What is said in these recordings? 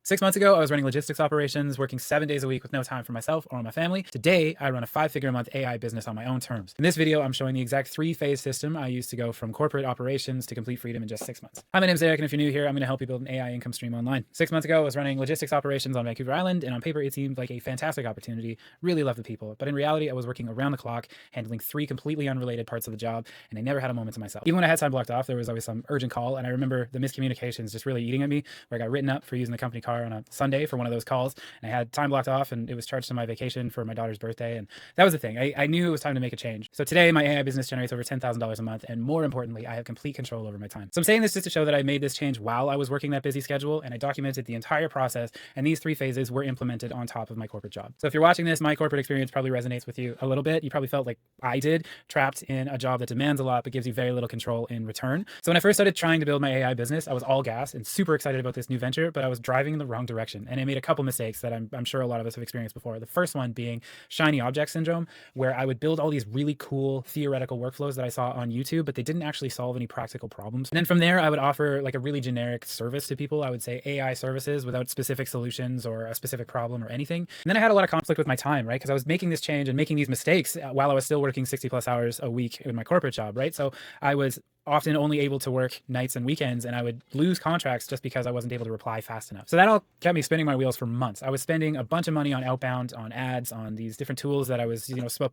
6 months ago, I was running logistics operations, working 7 days a week with no time for myself or my family. Today, I run a 5-figure a month AI business on my own terms. In this video, I'm showing the exact 3-phase system I used to go from corporate operations to complete freedom in just 6 months. Hi, my name's Eric, and if you're new here, I'm going to help you build an AI income stream online. 6 months ago, I was running logistics operations on Vancouver Island, and on paper, it seemed like a fantastic opportunity. Really loved the people, but in reality, I was working around the clock, handling 3 completely unrelated parts of the job, and I never had a moment to myself. Even when I had time blocked off, there was always some urgent call, and I remember the miscommunications just really eating at me, where I got written up for using the company car on a Sunday for one of those calls, and I had time blocked off, and it was charged to my vacation for my daughter's birthday, and that was the thing. I knew it was time to make a change. So today, my AI business generates over $10,000 a month, and more importantly, I have complete control over my time. So I'm saying this just to show that I made this change while I was working that busy schedule, and I documented the entire process, and these 3 phases were implemented on top of my corporate job. So if you're watching this, my corporate experience probably resonates with you a little bit. You probably felt like I did, trapped in a job that demands a lot but gives you very little control in return. So when I first started trying to build my AI business, I was all gas and super excited about this new venture, but I was driving in the wrong direction, and I made a couple mistakes that I'm sure a lot of us have experienced before. The first one being shiny object syndrome, where I would build all these really cool theoretical workflows that I saw on YouTube, but they didn't actually solve any practical problems. And then from there, I would offer like a really generic service to people. I would say AI services without specific solutions or a specific problem or anything. And then I had a lot of conflict with my time, right? Because I was making this change and making these mistakes while I was still working 60+ hours a week in my corporate job, right? So I was often only able to work nights and weekends, and I would lose contracts just because I wasn't able to reply fast enough. So that all kept me spinning my wheels for months. I was spending a bunch of money on outbound, on ads, on these different tools that I was,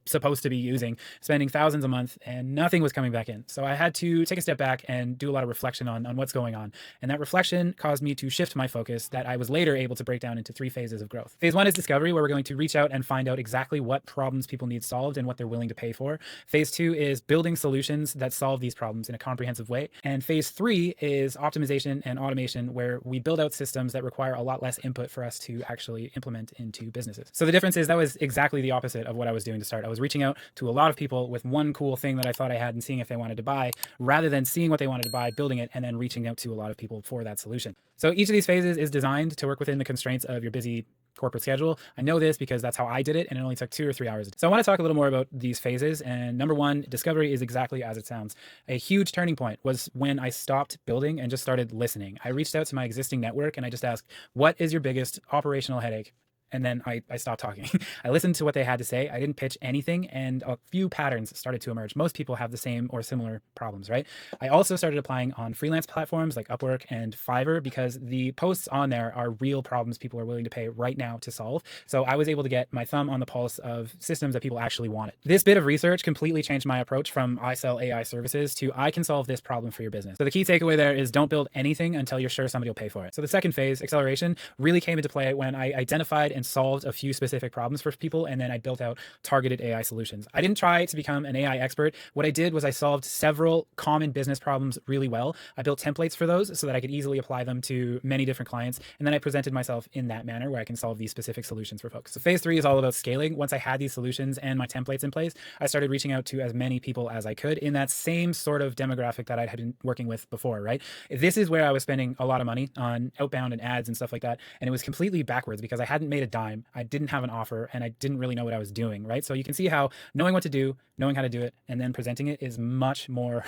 supposed to be using, spending thousands a month, and nothing was coming back in. So I had to take a step back and do a lot of reflection on what's going on. And that reflection caused me to shift my focus that I was later able to break down into 3 phases of growth. Phase 1 is discovery, where we're going to reach out and find out exactly what problems people need solved and what they're willing to pay for. Phase 2 is building solutions that solve these problems in a comprehensive way. And phase 3 is optimization and automation, where we build out systems that require a lot less input for us to actually implement into businesses. So the difference is that was exactly the opposite of what I was doing to start. I was reaching out to a lot of people with one cool thing that I thought I had and seeing if they wanted to buy, rather than seeing what they wanted to buy, building it, and then reaching out to a lot of people for that solution. So each of these phases is designed to work within the constraints of your busy corporate schedule. I know this because that's how I did it, and it only took 2 or 3 hours. So I want to talk a little more about these phases. And number 1, discovery is exactly as it sounds. A huge turning point was when I stopped building and just started listening. I reached out to my existing network and I just asked, what is your biggest operational headache? And then I stopped talking. I listened to what they had to say. I didn't pitch anything, and a few patterns started to emerge. Most people have the same or similar problems, right? I also started applying on freelance platforms like Upwork and Fiverr, because the posts on there are real problems people are willing to pay right now to solve. So I was able to get my thumb on the pulse of systems that people actually wanted. This bit of research completely changed my approach from I sell AI services to I can solve this problem for your business. So the key takeaway there is don't build anything until you're sure somebody will pay for it. So the second phase, acceleration, really came into play when I identified and solved a few specific problems for people, and then I built out targeted AI solutions. I didn't try to become an AI expert. What I did was I solved several common business problems really well. I built templates for those so that I could easily apply them to many different clients, and then I presented myself in that manner where I can solve these specific solutions for folks. So phase 3 is all about scaling. Once I had these solutions and my templates in place, I started reaching out to as many people as I could in that same sort of demographic that I had been working with before, right? This is where I was spending a lot of money on outbound and ads and stuff like that, and it was completely backwards because I hadn't made a dime. I didn't have an offer, and I didn't really know what I was doing, right? So you can see how knowing what to do, knowing how to do it, and then presenting it is much more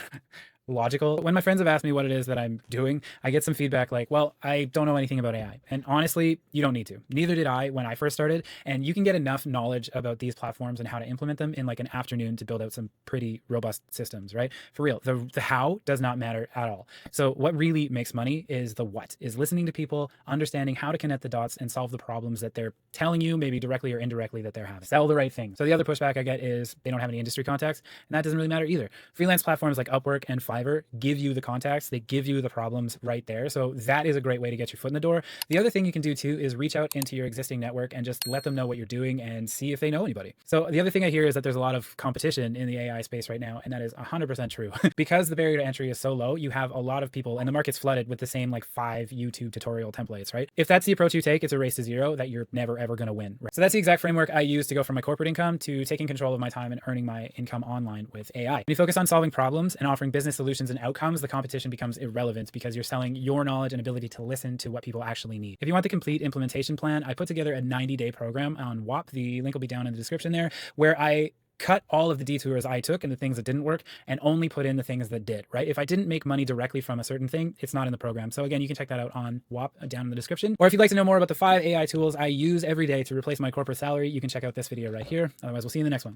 logical. When my friends have asked me what it is that I'm doing, I get some feedback like, well, I don't know anything about AI. And honestly, you don't need to. Neither did I when I first started. And you can get enough knowledge about these platforms and how to implement them in like an afternoon to build out some pretty robust systems, right? For real, the how does not matter at all. So what really makes money is the what, is listening to people, understanding how to connect the dots and solve the problems that they're telling you, maybe directly or indirectly, that they're having. Sell the right thing. So the other pushback I get is they don't have any industry contacts, and that doesn't really matter either. Freelance platforms like Upwork and Fiverr give you the contacts, they give you the problems right there. So that is a great way to get your foot in the door. The other thing you can do too is reach out into your existing network and just let them know what you're doing and see if they know anybody. So the other thing I hear is that there's a lot of competition in the AI space right now, and that is 100% true. Because the barrier to entry is so low, you have a lot of people and the market's flooded with the same like 5 YouTube tutorial templates, right? If that's the approach you take, it's a race to zero that you're never ever going to win. Right? So that's the exact framework I use to go from my corporate income to taking control of my time and earning my income online with AI. When you focus on solving problems and offering business solutions and outcomes, the competition becomes irrelevant because you're selling your knowledge and ability to listen to what people actually need. If you want the complete implementation plan, I put together a 90-day program on WAP. The link will be down in the description there, where I cut all of the detours I took and the things that didn't work and only put in the things that did, right? If I didn't make money directly from a certain thing, it's not in the program. So again, you can check that out on WAP down in the description. Or if you'd like to know more about the 5 AI tools I use every day to replace my corporate salary, you can check out this video right here. Otherwise, we'll see you in the next one.